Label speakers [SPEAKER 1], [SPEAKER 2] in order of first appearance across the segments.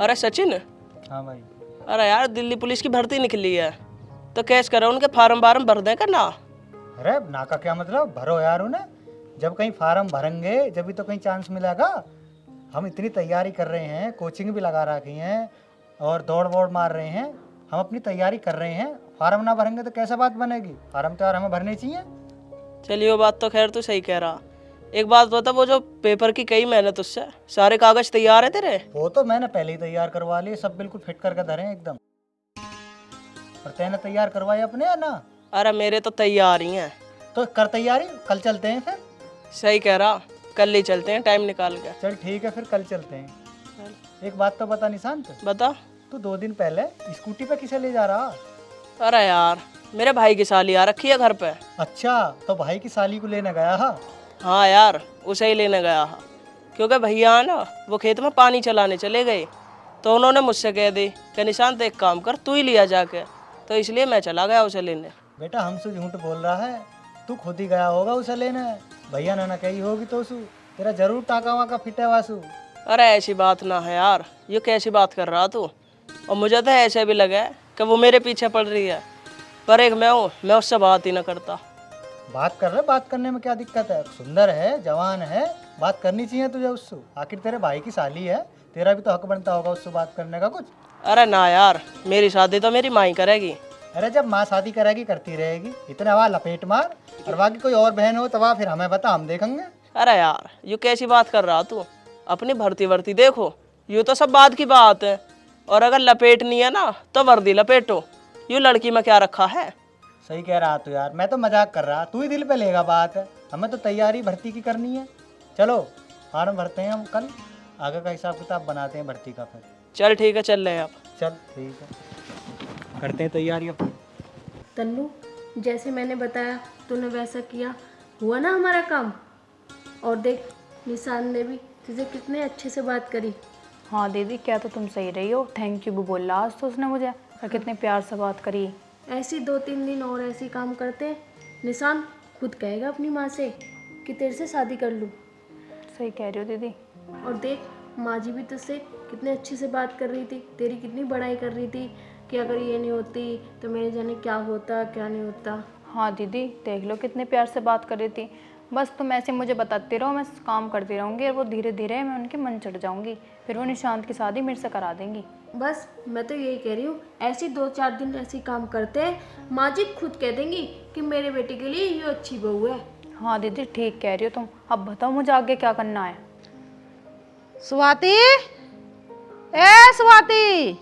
[SPEAKER 1] अरे सचिन।
[SPEAKER 2] हाँ भाई।
[SPEAKER 1] अरे यार दिल्ली पुलिस की भर्ती निकली है तो कैश करो उनके फार्म वार्म भर दें ना।
[SPEAKER 2] अरे ना का क्या मतलब, भरो यार उन्हें। जब कहीं फार्म भरेंगे जब भी तो कहीं चांस मिलेगा। हम इतनी तैयारी कर रहे हैं, कोचिंग भी लगा रखी हैं और दौड़ वोड़ मार रहे हैं। हम अपनी तैयारी कर रहे हैं, फार्म ना भरेंगे तो कैसा बात बनेगी। फार्म तो यार हमें भरने चाहिए।
[SPEAKER 1] चलिए वो बात तो खैर तू सही कह रहा। एक बात बता, वो जो पेपर की कई मेहनत उससे सारे कागज तैयार है तेरे?
[SPEAKER 2] वो तो मैंने पहले ही तैयार करवा लिए, सब बिल्कुल फिट करके धरे हैं एकदम। और तैने तैयार करवाए अपने या ना?
[SPEAKER 1] अरे मेरे तो तैयार ही हैं।
[SPEAKER 2] तो कर तैयारी, कल चलते हैं फिर।
[SPEAKER 1] सही कह रहा, कल ही चलते हैं टाइम निकाल के।
[SPEAKER 2] चल ठीक है फिर कल चलते हैं। एक बात तो बता निशांत,
[SPEAKER 1] बता।
[SPEAKER 2] तू 2 दिन पहले स्कूटी पे किसे ले जा रहा?
[SPEAKER 1] अरे यार मेरे भाई की साली आ रखी है घर पे।
[SPEAKER 2] अच्छा, तो भाई की साली को लेने गया हा?
[SPEAKER 1] हाँ यार उसे ही लेने गया हा, क्योंकि भैया ना वो खेत में पानी चलाने चले गए तो उन्होंने मुझसे कह दी कि निशांत एक काम कर तू ही लिया जाके, तो इसलिए मैं चला गया उसे लेने।
[SPEAKER 2] बेटा हमसे झूठ बोल रहा है, तू खुद ही गया होगा उसे लेने। भैया ने ना कही होगी तो उसू तेरा जरूर टाका वाका फिटे वासू।
[SPEAKER 1] अरे ऐसी बात ना है यार, ये कैसी बात कर रहा तू। और मुझे तो ऐसे भी लगा कि वो मेरे पीछे पड़ रही है, पर एक मैं हूँ, मैं उससे बात ही ना करता।
[SPEAKER 2] बात कर रहे, बात करने में क्या दिक्कत है? सुंदर है, जवान है, बात करनी चाहिए तुझे उससे। आखिर तेरे भाई की साली है, तेरा भी तो हक बनता होगा उससे बात करने का कुछ।
[SPEAKER 1] अरे ना यार, मेरी शादी तो मेरी माँ ही करेगी।
[SPEAKER 2] अरे जब माँ शादी करेगी करती रहेगी, इतने हवा लपेट मार। और बाकी कोई और बहन हो तो वह फिर हमें बता, हम देखेंगे।
[SPEAKER 1] अरे यार यू कैसी बात कर रहा तू, अपनी भर्ती वर्ती देखो, यूँ तो सब बात की बात है। और अगर लपेटनी है ना तो वर्दी लपेटो, यूँ लड़की में क्या रखा है।
[SPEAKER 2] सही कह रहा तू यार, मैं तो मजाक कर रहा, तू ही दिल पे लेगा बात है। हमें तो तैयारी भर्ती की करनी है। चलो फॉर्म भरते हैं हम कल, आगे का हिसाब किताब बनाते हैं भर्ती का फिर।
[SPEAKER 1] चल ठीक है, चल रहे हैं अब।
[SPEAKER 2] चल ठीक है, करते हैं तैयारी अब।
[SPEAKER 3] तन्नू, जैसे मैंने बताया तूने वैसा किया, हुआ ना हमारा काम। और देख निशान ने भी तुझे कितने अच्छे से बात करी।
[SPEAKER 4] हाँ दीदी, क्या तो तुम सही रही हो, थैंक यू भी बोल रहा आज तो उसने मुझे, और कितने प्यार से बात करी।
[SPEAKER 3] ऐसी 2-3 दिन और ऐसे काम करते, निशान खुद कहेगा अपनी माँ से कि तेरे से शादी कर लूँ।
[SPEAKER 4] सही कह रही हो दीदी।
[SPEAKER 3] और देख माँ जी भी तुझसे कितने अच्छे से बात कर रही थी, तेरी कितनी बड़ाई कर रही थी कि अगर ये नहीं होती तो मेरे जाने क्या होता क्या नहीं होता।
[SPEAKER 4] हाँ दीदी देख लो कितने प्यार से बात कर रही थी। बस तुम ऐसे मुझे बताते रहो, मैं काम करती रहूँगी और वो धीरे धीरे मैं उनके मन चढ़ जाऊँगी, फिर वो निशांत की शादी मेरे से करा देंगी।
[SPEAKER 3] बस मैं तो यही कह रही हूँ, ऐसे 2-4 दिन ऐसे काम करते हैं, माँ जी खुद कह देंगी कि मेरे बेटे के लिए ये अच्छी बहू है।
[SPEAKER 4] हाँ दीदी ठीक कह रही हो तुम। अब बताओ मुझे आगे क्या करना है।
[SPEAKER 5] स्वाति, ए स्वाति।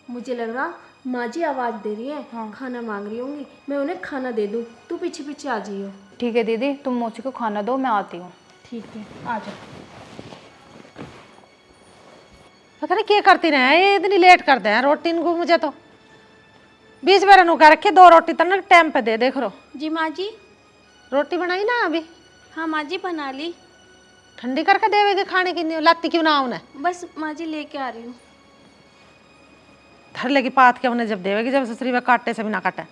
[SPEAKER 3] मुझे लग रहा माँ जी आवाज़ दे रही है। हाँ। खाना मांग रही होंगी, मैं उन्हें खाना दे दूँ, तू पीछे पीछे आ जाइयो।
[SPEAKER 4] ठीक है दीदी, तुम मौसी को खाना दो, मैं आती हूँ।
[SPEAKER 3] ठीक है आ जा।
[SPEAKER 5] पता नहीं क्या करती रहे ये, इतनी लेट करते हैं रोटी इनको। मुझे तो 20 बार नुका रखे, 2 रोटी तक ना टाइम पे दे। देख रो
[SPEAKER 3] जी माँ जी।
[SPEAKER 5] रोटी बनाई ना अभी?
[SPEAKER 3] हाँ माँ जी बना ली।
[SPEAKER 5] ठंडी करके देवेगी खाने की, नहीं लाती क्यों ना उन्हें?
[SPEAKER 3] बस माँ जी लेके आ रही हूँ।
[SPEAKER 5] धर लेगी पात के उन्हें जब देवेगी, जब ससुरी में काटने से भी ना काटे।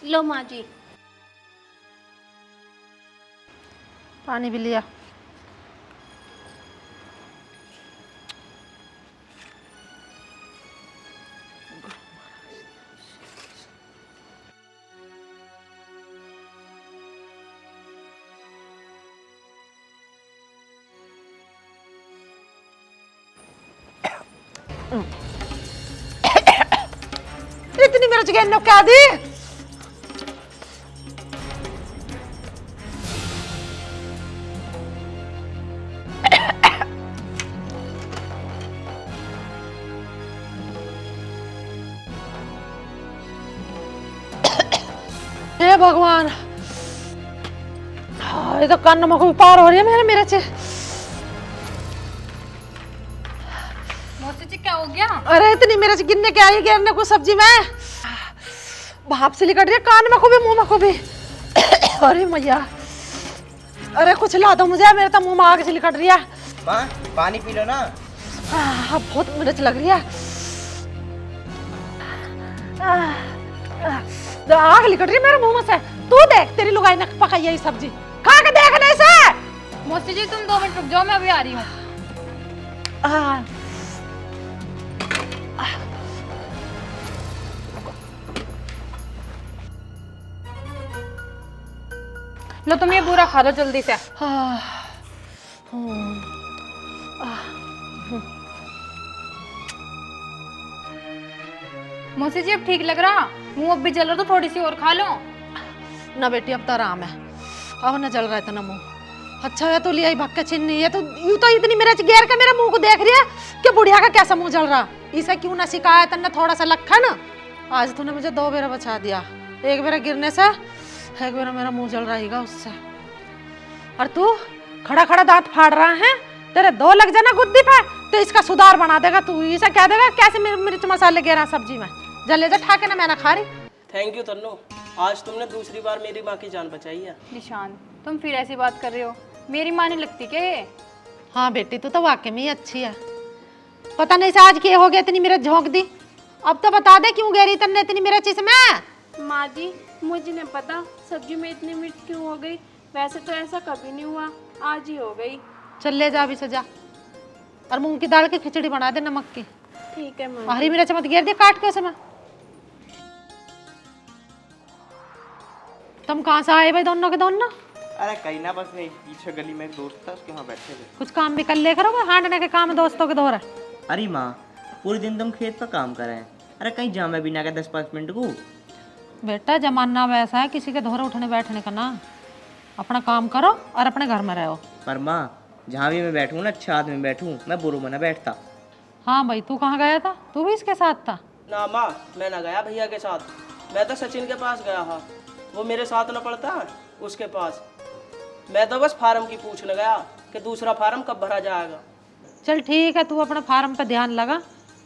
[SPEAKER 3] लो माँ जी।
[SPEAKER 5] पानी भी लिया। इतनी मिर्च के क्या दी? हे भगवान, ये तो कान में कोई पार हो रही है मेरे मेरे से।
[SPEAKER 4] मौसी जी क्या हो गया?
[SPEAKER 5] अरे इतनी मिर्च गिनने के आई गिरने को सब्जी में भाप से निकल रही है, कान में को भी मुंह में को भी। अरे मैया, अरे कुछ ला दो मुझे, मेरे तो मुंह में आग से निकल रही है।
[SPEAKER 2] माँ पानी पी लो ना।
[SPEAKER 5] बहुत मिर्च लग रही है। आग लिकट रही है मेरे मुंह में से। तू देख तेरी लुगाई ने पकाई है ये सब्जी, खा के देखने से।
[SPEAKER 4] मौसी जी तुम 2 मिनट रुक जाओ, मैं अभी आ रही हूँ। लो तुम ये पूरा खा लो जल्दी से। मौसी जी अब ठीक लग रहा? मुंह अब भी जल रहा, तो थोड़ी सी और खा लो।
[SPEAKER 5] ना बेटी अब तो आराम है, अब न जल रहा है इतना मुंह। अच्छा है तो लिया ही भक्का छिन्नी है तो यूं तो इतनी मिर्च घेर के मेरे मुंह को देख रही है कि बुढ़िया का कैसा मुंह जल रहा। इसे क्यों ना सिखाया तन्ने थोड़ा सा लखा ना। आज तूने मुझे 2 बेरा बचा दिया, एक बेरा गिरने से, एक बेरा मेरा मुंह जल रहेगा उससे। और तू खड़ा खड़ा दांत फाड़ रहा है, तेरे 2 लग जाना गुद्दी पे तो इसका सुधार बना देगा तू। इसे कह देगा कैसे मिर्च मसाले गिरा सब्जी में, जले जा ठा के ना मैं ना खा रही।
[SPEAKER 1] थैंक यू तन्नू, आज तुमने दूसरी बार मेरी माँ की जान बचाई है।
[SPEAKER 4] निशान तुम फिर ऐसी बात कर रहे हो, मेरी माँ नहीं लगती क्या ये?
[SPEAKER 5] हाँ बेटी तू तो वाकई में ही अच्छी है। पता नहीं से आज क्या हो गया इतनी मिर्च झोंक दी। अब तो बता दे क्यों गेरी तन्ने इतनी मिर्च इसमें।
[SPEAKER 3] माँ जी मुझे नहीं पता सब्जी में इतनी मिर्च क्यों हो गई, वैसे तो ऐसा कभी नहीं हुआ, आज ही हो गई।
[SPEAKER 5] चल ले जा अभी से जा, और मूंग की दाल की खिचड़ी बना दे नमक की।
[SPEAKER 3] ठीक है माँ।
[SPEAKER 5] हरी मिर्च मत घेर दे काट के उसमें। तुम कहाँ से आए भाई दोनों के दोनों?
[SPEAKER 6] अरे कहीं ना, बस नहीं पीछे गली में एक दोस्त था, उसके वहाँ बैठे थे।
[SPEAKER 5] कुछ काम भी कर ले करोगे, हांडने के काम दोस्तों के दौर है।
[SPEAKER 6] अरे माँ पूरे दिन तुम खेत पर काम कर रहे हैं, अरे कहीं जामे भी ना क्या 10-5 मिनट को।
[SPEAKER 5] बेटा जमाना वैसा है, किसी के दौरे उठने बैठने का ना। अपना काम करो और अपने घर में रहो।
[SPEAKER 6] पर माँ जहाँ भी मैं बैठूँ ना, अच्छा आदमी बैठूँ, मैं बुरो में ना बैठता।
[SPEAKER 5] हाँ भाई तू कहाँ गया था? तू भी इसके साथ था?
[SPEAKER 1] ना माँ मैं ना गया भैया के साथ, मैं तो सचिन के पास गया था, वो मेरे साथ न पड़ता उसके पास। मैं तो बस फार्म की पूछने गया कि दूसरा फार्म कब भरा जाएगा।
[SPEAKER 5] चल ठीक है, तू अपने फार्म पे ध्यान लगा,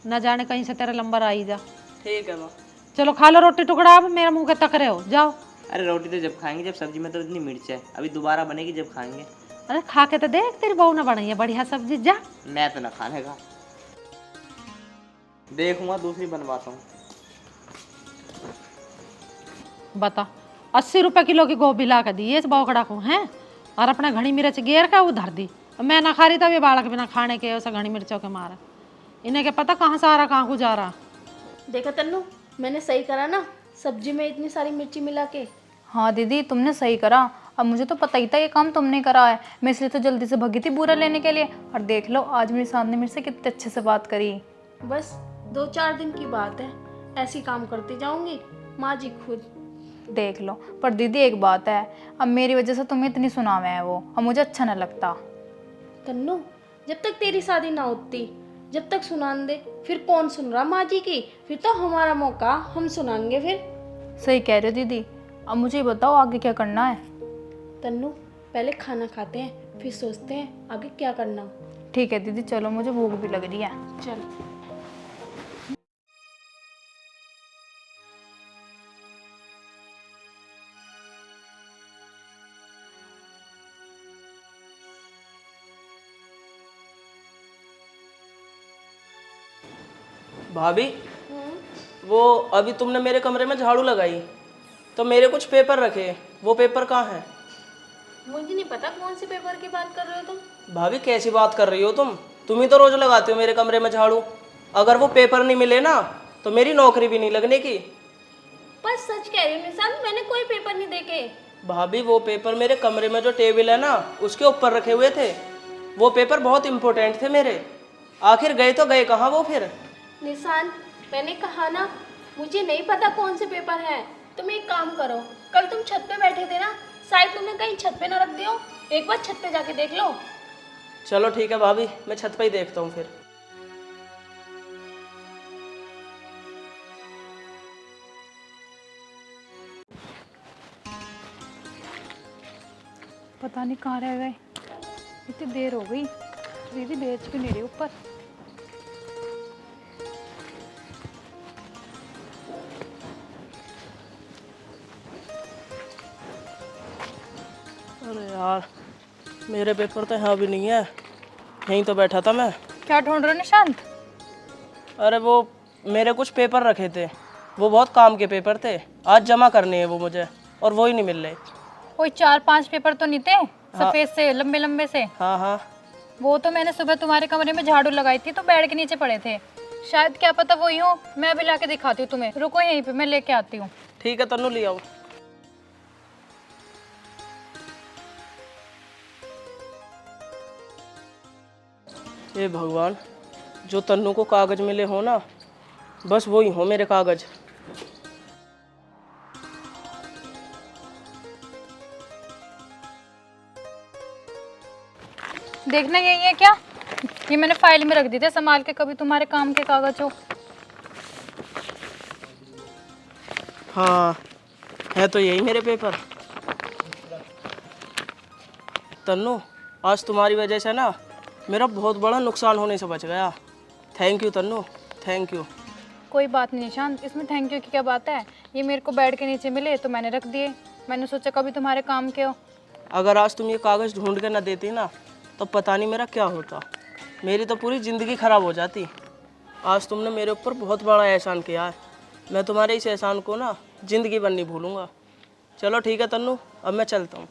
[SPEAKER 5] न जाने कहीं से तेरा नंबर आ ही जा।
[SPEAKER 1] ठीक है माँ।
[SPEAKER 5] चलो खा लो रोटी टुकड़ा, अब मेरे मुंह के तक रहे हो, जाओ।
[SPEAKER 6] अरे रोटी तो जब खाएंगे जब सब्जी में तो इतनी मिर्च है, अभी दोबारा बनेगी जब खाएंगे।
[SPEAKER 5] अरे खा के तो देख, तेरी बहू ने बनाई है बढ़िया सब्जी, जा।
[SPEAKER 6] मैं तो ना खाने का, देखूंगा दूसरी बनवाता हूँ।
[SPEAKER 5] बता 80 रुपए किलो की गोभी ला के दी इस बौकड़ा को हैं, और अपने घनी मिर्च घेर का उधर दी। मैं ना खा रही तभी बालक बिना खाने के उसे घनी मिर्चों के मारा। इन्हें क्या पता कहाँ से आ रहा कहाँ को जा रहा।
[SPEAKER 3] देखा तन्नू मैंने सही करा ना, सब्जी में इतनी सारी मिर्ची मिला के।
[SPEAKER 4] हाँ दीदी तुमने सही करा, अब मुझे तो पता ही था ये काम तुमने करा है, मैं इसलिए तो जल्दी से भगी थी बूरा लेने के लिए। और देख लो आज मेरे सामने मेरे से कितने अच्छे से बात करी।
[SPEAKER 3] बस 2-4 दिन की बात है, ऐसी काम करती जाऊंगी, माँ जी खुद।
[SPEAKER 4] देख लो, पर दीदी एक बात है, अब मेरी वजह से तुम्हें इतनी सुनावे है वो, अब मुझे अच्छा ना लगता।
[SPEAKER 3] तन्नू जब तक तेरी शादी ना होती, जब तक सुनान दे, फिर कौन सुन रहा माँ जी की, फिर तो हमारा मौका, हम सुनाएंगे फिर।
[SPEAKER 4] सही कह रहे हो दीदी, अब मुझे ये बताओ आगे क्या करना है।
[SPEAKER 3] तन्नू पहले खाना खाते हैं, फिर सोचते हैं आगे क्या करना।
[SPEAKER 4] ठीक है दीदी चलो, मुझे भूख भी लग रही है।
[SPEAKER 3] चल।
[SPEAKER 1] भाभी वो अभी तुमने मेरे कमरे में झाड़ू लगाई तो मेरे कुछ पेपर रखे, वो पेपर कहाँ हैं?
[SPEAKER 3] मुझे नहीं पता कौन से पेपर की बात कर रहे हो तुम।
[SPEAKER 1] भाभी कैसी बात कर रही हो तुम ही तो रोज लगाते हो मेरे कमरे में झाड़ू। अगर वो पेपर नहीं मिले ना तो मेरी नौकरी भी नहीं लगने की।
[SPEAKER 3] पर सच कह रही हूँ निशान, मैंने कोई पेपर नहीं देखे। भाभी
[SPEAKER 1] वो पेपर मेरे कमरे में जो टेबल है ना उसके ऊपर रखे हुए थे, वो पेपर बहुत इंपॉर्टेंट थे मेरे। आखिर गए तो गए कहाँ वो फिर?
[SPEAKER 3] निशान मैंने कहा ना मुझे नहीं पता कौन से पेपर है। तुम एक काम करो, कल तुम छत पे बैठे थे ना, शायद तुमने कहीं छत पे ना रख दियो, एक बार छत पे जाके देख लो।
[SPEAKER 1] चलो ठीक है भाभी, मैं छत पे ही देखता हूँ फिर।
[SPEAKER 4] पता नहीं कहाँ रह गए, इतनी देर हो गई, दीदी बेच भी नहीं रही ऊपर।
[SPEAKER 1] अरे यार मेरे पेपर तो यहाँ भी नहीं है, यहीं तो बैठा था मैं।
[SPEAKER 4] क्या ढूंढ रहे हो निशांत?
[SPEAKER 1] अरे वो मेरे कुछ पेपर रखे थे वो बहुत काम के पेपर थे, आज जमा करने हैं वो मुझे, और वो ही नहीं मिल रहे।
[SPEAKER 4] कोई 4-5 पेपर तो नहीं थे सफेद से, लंबे लंबे से?
[SPEAKER 1] हाँ हाँ।
[SPEAKER 4] वो तो मैंने सुबह तुम्हारे कमरे में झाड़ू लगाई थी तो बेड के नीचे पड़े थे, शायद क्या पता वही हो। मैं अभी लाके दिखाती हूँ तुम्हें, रुको यहीं पे, मैं लेके आती हूँ।
[SPEAKER 1] ठीक है तन्नू, ले आओ। हे भगवान, जो तन्नू को कागज मिले हो ना, बस वही हो मेरे कागज।
[SPEAKER 4] देखना यही है क्या? ये मैंने फाइल में रख दी थे संभाल के, कभी तुम्हारे काम के कागज हो।
[SPEAKER 1] हाँ, है तो यही मेरे पेपर। तन्नू, आज तुम्हारी वजह से ना मेरा बहुत बड़ा नुकसान होने से बच गया। Thank you Tannu, thank you.
[SPEAKER 4] कोई बात नहीं निशांत, इसमें थैंक यू की क्या बात है। ये मेरे को बेड के नीचे मिले तो मैंने रख दिए, मैंने सोचा कभी तुम्हारे काम के हो।
[SPEAKER 1] अगर आज तुम ये कागज़ ढूंढ के ना देती ना, तो पता नहीं मेरा क्या होता, मेरी तो पूरी ज़िंदगी ख़राब हो जाती। आज तुमने मेरे ऊपर बहुत बड़ा एहसान किया है, मैं तुम्हारे इस एहसान को ना ज़िंदगी भर नहीं भूलूंगा। चलो ठीक है तन्नू, अब मैं चलता हूँ।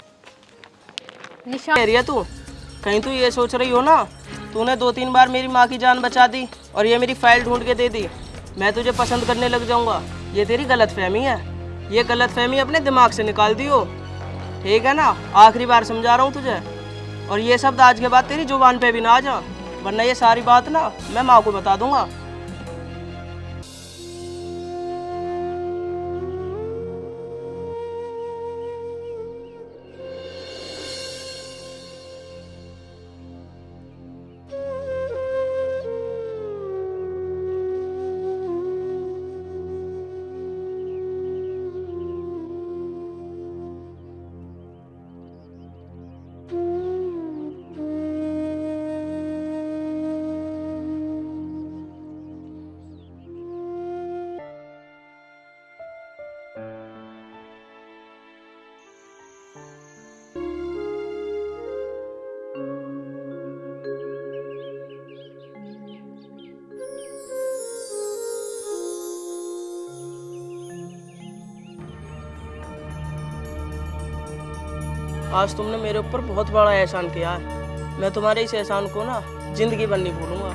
[SPEAKER 4] निशांत,
[SPEAKER 1] कह रही है तू? कहीं तू ये सोच रही हो ना, तूने 2-3 बार मेरी माँ की जान बचा दी और ये मेरी फाइल ढूंढ के दे दी, मैं तुझे पसंद करने लग जाऊँगा। ये तेरी गलतफहमी है, ये गलतफहमी अपने दिमाग से निकाल दियो, ठीक है ना? आखिरी बार समझा रहा हूँ तुझे, और ये शब्द आज के बाद तेरी जुबान पे भी ना आ जा, वरना ये सारी बात ना मैं माँ को बता दूंगा। आज तुमने मेरे ऊपर बहुत बड़ा एहसान किया है, मैं तुम्हारे इस एहसान को ना जिंदगी भर नहीं भूलूंगा।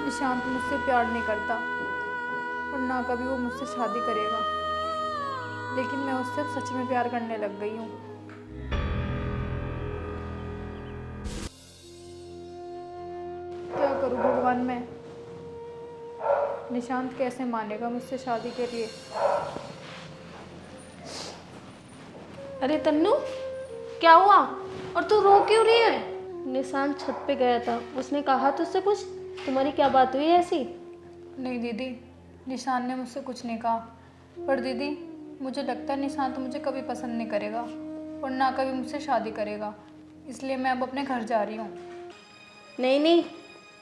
[SPEAKER 4] निशांत मुझसे प्यार नहीं करता और ना कभी वो मुझसे शादी करेगा, लेकिन मैं उससे सच में प्यार करने लग गई हूँ। क्या करूँ भगवान मैं? निशांत कैसे मानेगा मुझसे शादी के लिए?
[SPEAKER 3] अरे तन्नू, क्या हुआ और तू रो क्यों रही है? निशांत छत पे गया था, उसने कहा तुझसे कुछ? तुम्हारी क्या बात हुई ऐसी?
[SPEAKER 4] नहीं दीदी, निशान ने मुझसे कुछ नहीं कहा, पर दीदी मुझे लगता है निशांत मुझे कभी पसंद नहीं करेगा और ना कभी मुझसे शादी करेगा, इसलिए मैं अब अपने घर जा रही हूँ।
[SPEAKER 3] नहीं नहीं,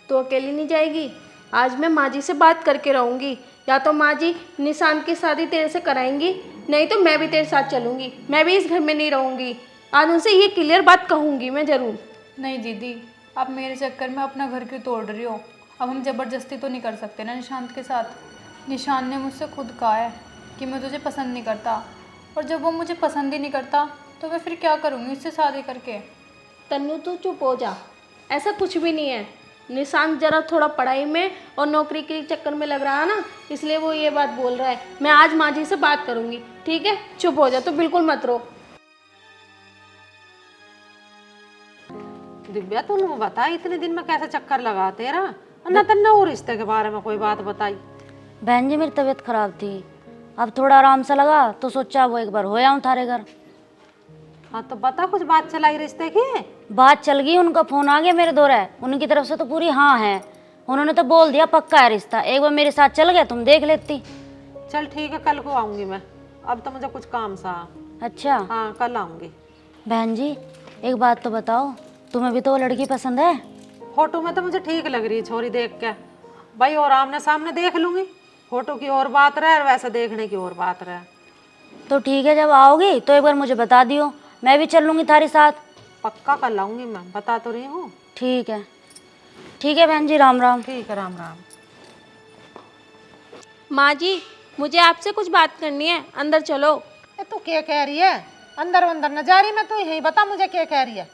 [SPEAKER 3] तू अकेली नहीं जाएगी। आज मैं माँ जी से बात करके रहूँगी, या तो माँ जी निशांत की शादी तेरे से कराएंगी, नहीं तो मैं भी तेरे साथ चलूँगी। मैं भी इस घर में नहीं रहूँगी, आज उनसे ये क्लियर बात कहूँगी मैं ज़रूर।
[SPEAKER 4] नहीं दीदी, आप मेरे चक्कर में अपना घर क्यों तोड़ रही हो? अब हम ज़बरदस्ती तो नहीं कर सकते ना निशांत के साथ। निशान ने मुझसे खुद कहा है कि मैं तुझे पसंद नहीं करता, और जब वो मुझे पसंद ही नहीं करता तो मैं फिर क्या करूँगी इससे शादी करके?
[SPEAKER 3] तन्नू तू चुप हो जा, ऐसा कुछ भी नहीं है। निशांत जरा थोड़ा पढ़ाई में और नौकरी के चक्कर में लग रहा है ना, इसलिए वो ये बात बोल रहा है। मैं आज माँ जी से बात करूँगी, ठीक है? चुप हो जा, तो बिल्कुल मत रो।
[SPEAKER 5] दिव्या तूने बता इतने दिन में कैसे चक्कर लगा तेरा, ना तन्ना वो रिश्ते के बारे में कोई बात बताई?
[SPEAKER 7] बहन जी मेरी तबीयत खराब थी, अब थोड़ा आराम सा लगा तो सोचा वो एक बार हो आऊं थारे घर।
[SPEAKER 5] हाँ तो बता, कुछ बात चलाई रिश्ते की?
[SPEAKER 7] बात चल गई, उनका फोन आ गया मेरे दौरे, उनकी तरफ से तो पूरी हाँ है, उन्होंने तो बोल दिया पक्का है रिश्ता। एक बार मेरे साथ चल गया, तुम देख लेती।
[SPEAKER 5] चल ठीक है, कल को आऊंगी मैं, अब तो मुझे कुछ काम सा।
[SPEAKER 7] अच्छा
[SPEAKER 5] हाँ कल आऊंगी।
[SPEAKER 7] बहन जी एक बात तो बताओ, तुम्हें भी तो वो लड़की पसंद है?
[SPEAKER 5] फोटो में तो मुझे ठीक लग रही है छोरी देख के भाई, और आमने सामने देख लूंगी, फोटो की और बात रहे और वैसे देखने की और बात रहे।
[SPEAKER 7] तो ठीक है, जब आओगी तो एक बार मुझे बता दियो, मैं भी चल लूँगी थारी साथ।
[SPEAKER 5] पक्का कर लाऊंगी मैं, बता तो रही हूँ।
[SPEAKER 7] ठीक है, ठीक है बहन जी, राम राम।
[SPEAKER 5] ठीक है, राम राम।
[SPEAKER 3] माँ जी, मुझे आपसे कुछ बात करनी है, अंदर चलो।
[SPEAKER 5] तू क्या कह रही है? अंदर अंदर न जा रही मैं, तू यही बता मुझे क्या कह रही है।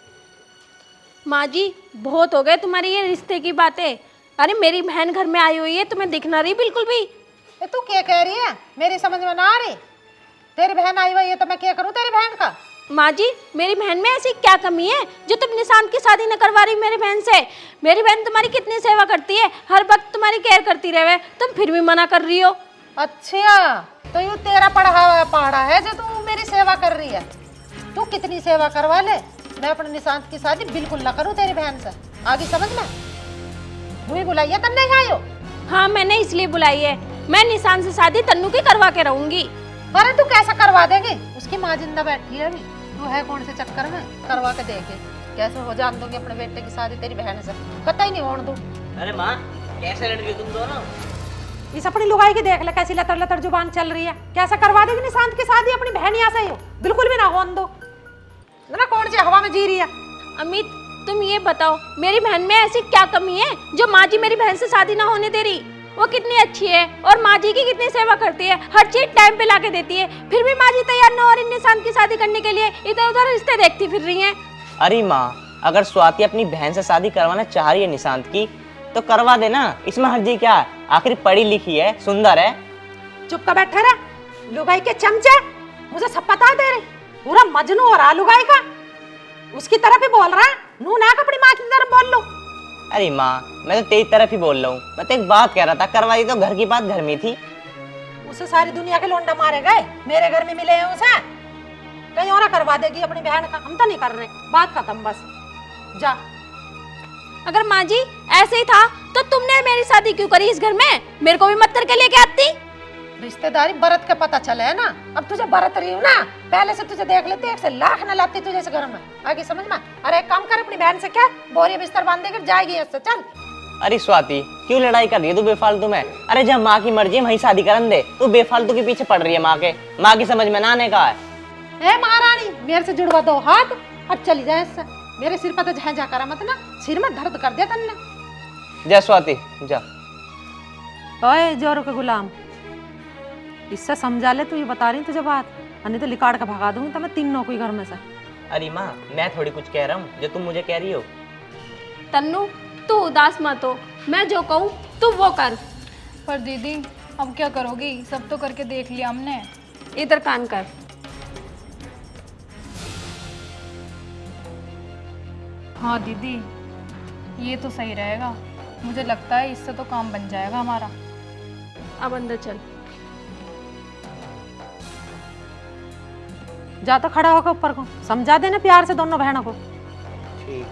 [SPEAKER 3] माँ जी, बहुत हो गए तुम्हारी ये रिश्ते की बातें। अरे मेरी बहन घर में आई हुई है, तुम्हें दिख ना रही बिल्कुल भी।
[SPEAKER 5] तू क्या कह रही है? मेरी समझ में ना आ रही। तेरी बहन आई हुई है तो मैं क्या करूँ तेरी बहन का?
[SPEAKER 3] माँ जी, मेरी बहन में ऐसी क्या कमी है जो तुम निशांत की शादी न करवा रही मेरी बहन से? मेरी बहन तुम्हारी कितनी सेवा करती है, हर वक्त तुम्हारी केयर करती रहे, तुम फिर भी मना कर रही हो।
[SPEAKER 5] अच्छा, तो यू तेरा पढ़ा हुआ पहाड़ा है जो तू मेरी सेवा कर रही है। तू कितनी सेवा करवा ले, मैं अपने निशांत की शादी बिल्कुल ना करूँ तेरी बहन से। आगे समझ में। मुझे बुलाइए तब नहीं आयो।
[SPEAKER 3] हाँ, मैंने इसलिए बुलाई है, मैं निशांत से शादी तन्नू की करवा के रहूंगी।
[SPEAKER 5] अरे तू कैसा करवा देगी? उसकी माँ जिंदा बैठी है अभी, तू है कौन से चक्कर में? करवा के देखे कैसे हो जान दूंगी अपने बेटे की शादी तेरी बहन से, कतई नहीं होने दूं।
[SPEAKER 6] अरे माँ, कैसे लड़ रही हो तुम दोनों?
[SPEAKER 5] इस अपनी लुगाई की देख ले, कैसी लतर लतर जुबान चल रही है। कैसा करवा देगी निशांत की शादी अपनी बहन यहाँ से? हो बिल्कुल भी ना होने दो ना। कौन सी हवा में जी रही है?
[SPEAKER 3] अमित, तुम ये बताओ, मेरी बहन में ऐसी क्या कमी है जो माँ जी मेरी बहन से शादी ना होने दे रही? वो कितनी अच्छी है और माँ जी की कितनी सेवा करती है, हर चीज टाइम पे लाके देती है, फिर भी माँ जी तैयार न हो रही निशांत की शादी करने के लिए, इधर उधर रिश्ते देखती फिर रही हैं।
[SPEAKER 6] अरे माँ, अगर स्वाति अपनी बहन से शादी करवाना चाह रही है निशांत की, तो करवा देना, इसमें हर्जी क्या है? आखिर पढ़ी लिखी है, सुंदर है।
[SPEAKER 5] चुप कर बैठे रहा लुगाई के चमचे, मुझे सब पता है तेरे। पूरा मजनू हो रहा लुगाई का, उसकी तरफ ही बोल रहा है। नू ना अपनी माँ की तरफ बोल लो।
[SPEAKER 6] अरे माँ, मैं तो तेरी तरफ ही बोल रहा हूँ। मैं तो एक बात कह रहा था, करवाई तो घर की बात घर में थी।
[SPEAKER 5] उसे सारी दुनिया के लोंडा मारे गए, मेरे घर में मिले हैं उसे। कहीं और करवा देगी अपनी बहन का, हम तो नहीं कर रहे। बात खत्म, बस जा।
[SPEAKER 3] अगर माँ जी ऐसे ही था तो तुमने मेरी शादी क्यों करी इस घर में? मेरे को भी मत करके लेके आती।
[SPEAKER 5] रिश्तेदारी बरत के पता चले है ना, अब तुझे बरत रही हूँ ना, पहले से तुझे देख लेते, एक से लाख न लाती तुझे इस घर में। आगे समझ में। अरे एक काम कर, अपनी बहन से क्या बोरी बिस्तर बांध देकर जाएगी इससे, चल।
[SPEAKER 6] अरे स्वाति, क्यों लड़ाई कर रही है तू बेफालतू में? अरे जब माँ की मर्जी है वहीं शादी करन दे, तू बेफालतू के पीछे पड़ रही है। माँ की समझ में ना आने का है।
[SPEAKER 5] ए महारानी, मेरे से जुड़वा दो हाथ और चली जाए इससे। मेरे सिर पर तो जहाँ जा करा मत ना, सिर में दर्द कर दिया तन्ने।
[SPEAKER 6] जा स्वाति जा।
[SPEAKER 5] ओए जोरों के गुलाम, इससे समझा ले, तू ये बता रही तुझे बात, नहीं तो लिकाड़ के भगा दूंगी तो मैं तीनों को घर में से।
[SPEAKER 6] अरे माँ, मैं थोड़ी कुछ कह रहा हूँ जो तुम मुझे कह रही हो।
[SPEAKER 3] तन्नू, तू उदास मत हो, मैं जो कहूँ तू वो कर।
[SPEAKER 4] पर दीदी अब क्या करोगी? सब तो करके देख लिया हमने।
[SPEAKER 3] इधर कान कर।
[SPEAKER 4] हाँ दीदी, ये तो सही रहेगा। मुझे लगता है इससे तो काम बन जाएगा हमारा।
[SPEAKER 3] अब अंदर चल।
[SPEAKER 5] जा तो खड़ा होकर ऊपर को समझा देना प्यार से दोनों बहनों को।
[SPEAKER 6] ठीक।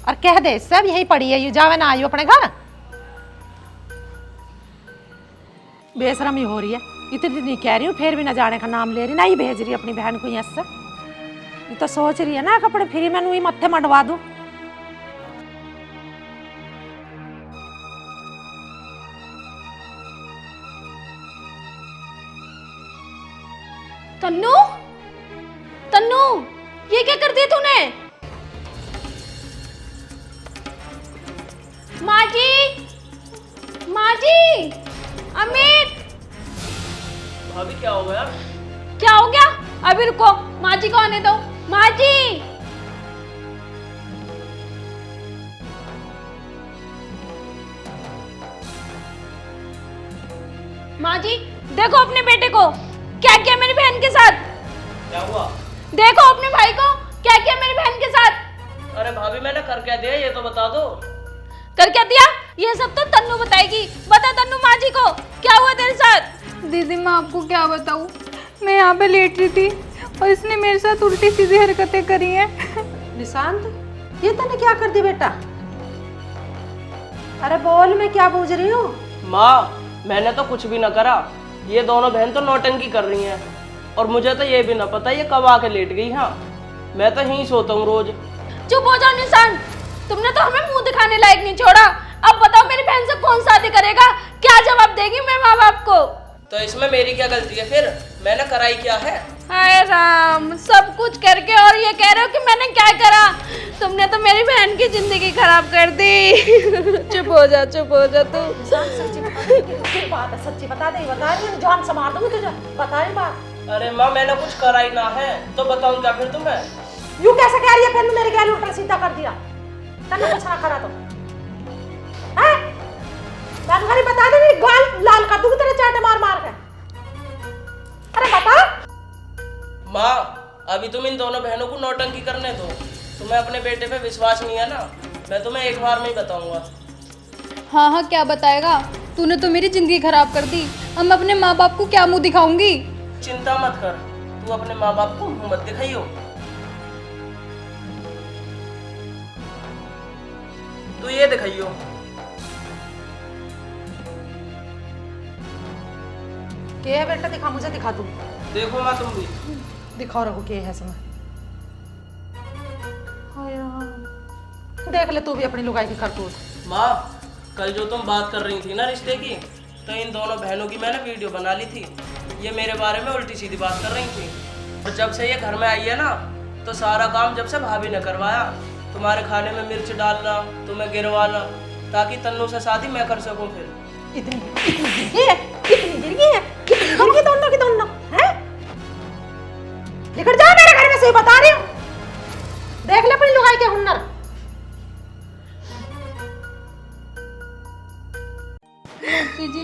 [SPEAKER 5] और कह दे सब यही पड़ी है, यू जावे ना आयु अपने घर। बेशरमी हो रही है, इतनी नहीं कह रही हूँ, फिर भी ना जाने का नाम ले रही, ना ही भेज रही अपनी बहन को यहाँ से। ये तो सोच रही है ना कपड़े फ्री में नू ही मत्थे मंडवा दूं।
[SPEAKER 3] तन्नू, तन्नू, ये क्या कर दिया तूने? माँ जी, माँ जी, अमित।
[SPEAKER 1] भाभी क्या हो गया?
[SPEAKER 3] क्या हो गया? अभी रुको, माँ जी को आने दो। माँ जी, माँ जी, देखो अपने बेटे को, क्या किया मेरी बहन के साथ।
[SPEAKER 1] क्या हुआ?
[SPEAKER 3] देखो अपने भाई को, क्या किया मेरी बहन के साथ।
[SPEAKER 1] अरे भाभी, मैंने कर क्या दिया ये तो बता दो।
[SPEAKER 3] कर क्या दिया? ये सब तो तन्नू बताएगी। बता तन्नू, माँ जी को क्या हुआ तेरे साथ?
[SPEAKER 4] दीदी मैं आपको क्या बताऊँ, मैं यहाँ पे लेट रही थी और इसने मेरे साथ उल्टी सीधी हरकतें करी हैं।
[SPEAKER 5] निशांत, ये तूने क्या कर दी बेटा? अरे बोल, मैं क्या पूछ रही हूँ?
[SPEAKER 1] माँ, मैंने तो कुछ भी ना करा, ये दोनों बहन तो नौटंकी कर रही हैं और मुझे तो ये भी ना पता ये कब आके लेट गई। हाँ, मैं तो यहीं सोता हूँ रोज।
[SPEAKER 3] चुप हो जाओ निशांत, तुमने तो हमें मुंह दिखाने लायक नहीं छोड़ा। अब बताओ मेरी बहन से कौन शादी करेगा?
[SPEAKER 1] तो इसमें मेरी क्या गलती है फिर? मैंने कराई क्या है?
[SPEAKER 3] हाय राम, सब कुछ करके और ये कह रहे हो कि मैंने क्या करा? तुमने तो मेरी बहन की जिंदगी खराब कर दी। चुप हो जा तू।
[SPEAKER 5] सच्ची बता दे, बता रही हूँ, जान से मार दूंगी तुझे, बता रही बात।
[SPEAKER 1] अरे माँ मैंने कुछ कराई ना है तो बताऊं क्या फिर तुम्हें?
[SPEAKER 5] यूं कैसे कह रही है? फिर मेरे गैल उल्टा सीधा कर दिया, तन्ने कुछ ना करा तो हैं? जानकारी बता दे, नहीं गाल लाल कर दूंगी तेरे चाटे मार मार के। अरे बता।
[SPEAKER 1] माँ अभी तुम इन दोनों बहनों को नौटंकी करने दो। तुम्हें अपने बेटे पे विश्वास नहीं है ना? मैं तुम्हें एक बार में ही बताऊंगा।
[SPEAKER 4] हाँ हाँ, क्या बताएगा? तूने तो मेरी जिंदगी खराब कर दी। अब मैं अपने माँ बाप को क्या मुंह दिखाऊंगी?
[SPEAKER 1] चिंता मत कर, तू अपने माँ बाप को मुंह मत दिखाइयो। तू ये दिखाइयो।
[SPEAKER 5] के है बेटा? दिखा, मुझे दिखा तू।
[SPEAKER 1] देखो माँ तुम भी
[SPEAKER 5] दिखाओ रखो के है इसमें। देख ले तू भी अपनी लुगाई की करतूत।
[SPEAKER 1] माँ कल जो तुम बात कर रही थी ना रिश्ते की, तो इन दोनों बहनों की मैंने वीडियो बना ली थी। ये मेरे बारे में उल्टी सीधी बात कर रही थी। और जब से ये घर में आई है ना, तो सारा काम जब से भाभी ने करवाया। तुम्हारे खाने में मिर्च डालना, तुम्हें गिरवाना, ताकि तन्नू से शादी मैं कर सकूं फिर।
[SPEAKER 5] इतनी गिर गई है दोनों की दोनों हैं? निकल जा मेरे घर में से, बता रही हूँ। देख ले अपनी लुगाई के हुनर।
[SPEAKER 4] जी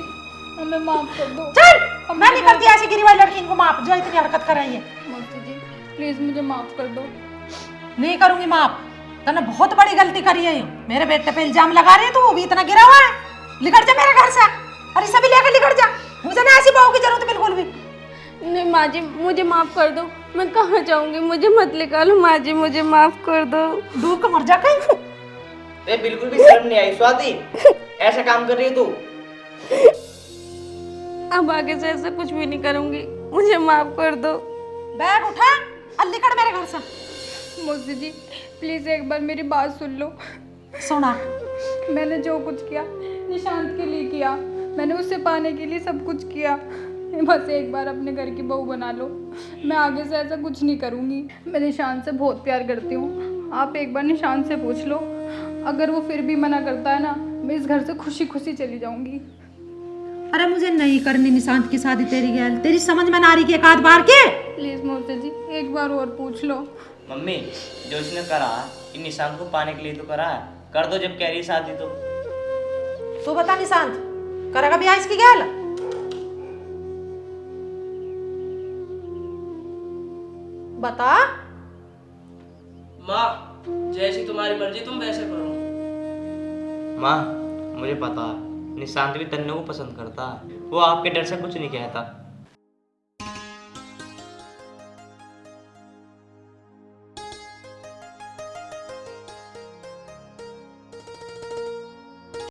[SPEAKER 4] हमें माफ कर दो।
[SPEAKER 5] चल, मैं नहीं करती ऐसी गिरी वाली लड़की, इनको माफ जो इतनी हरकत कर रही है।
[SPEAKER 4] मौसी जी प्लीज मुझे माफ कर दो।
[SPEAKER 5] नहीं करूंगी माफ। तूने बहुत बड़ी गलती करी है। मेरे बेटे पे इल्जाम लगा रही है तू, वो भी इतना गिरा हुआ है। निकल जा मेरे घर से, और इसे भी लेकर निकल जा। मुझे ना ऐसी बहू की जरूरत बिल्कुल भी
[SPEAKER 3] नहीं माँ जी, मुझे माफ कर दो। मैं कहाँ जाऊंगी, मुझे मत निकालो माँ जी, मुझे माफ कर दो।
[SPEAKER 5] डूब के मर जा कहीं।
[SPEAKER 6] वे बिल्कुल भी शर्म नहीं आई स्वाति, ऐसा काम कर रही है तू।
[SPEAKER 3] अब आगे से ऐसा कुछ भी नहीं करूंगी, मुझे माफ कर दो।
[SPEAKER 5] बैग उठा और निकल मेरे घर से।
[SPEAKER 4] मौसी जी प्लीज एक बार मेरी बात सुन लो।
[SPEAKER 5] सुना।
[SPEAKER 4] मैंने जो कुछ किया निशांत के लिए किया। मैंने उससे पाने के लिए सब कुछ किया। बस एक बार अपने घर की बहू बना लो। मैं आगे से ऐसा कुछ नहीं करूँगी। मैं निशांत से बहुत प्यार करती हूँ। आप एक बार निशांत से पूछ लो। अगर वो फिर भी मना करता है ना, मैं इस घर से खुशी खुशी चली जाऊँगी।
[SPEAKER 5] अरे मुझे नहीं करनी निशांत की शादी तेरी गैल। तेरी समझ में ना आ रही कि एक आध बार के।
[SPEAKER 4] प्लीज़ मौसी जी एक बार और पूछ लो।
[SPEAKER 6] मम्मी जो इसने करा इन निशांत को पाने के लिए तो करा है, कर दो जब कह रही है शादी तो।
[SPEAKER 5] तू बता निशांत करेगा ब्याह इसकी गैल? बता।
[SPEAKER 1] माँ जैसी तुम्हारी मर्जी, तुम वैसे करो।
[SPEAKER 6] माँ मुझे पता है निशांत भी तन्नू को पसंद करता है, वो आपके डर से कुछ नहीं कहता।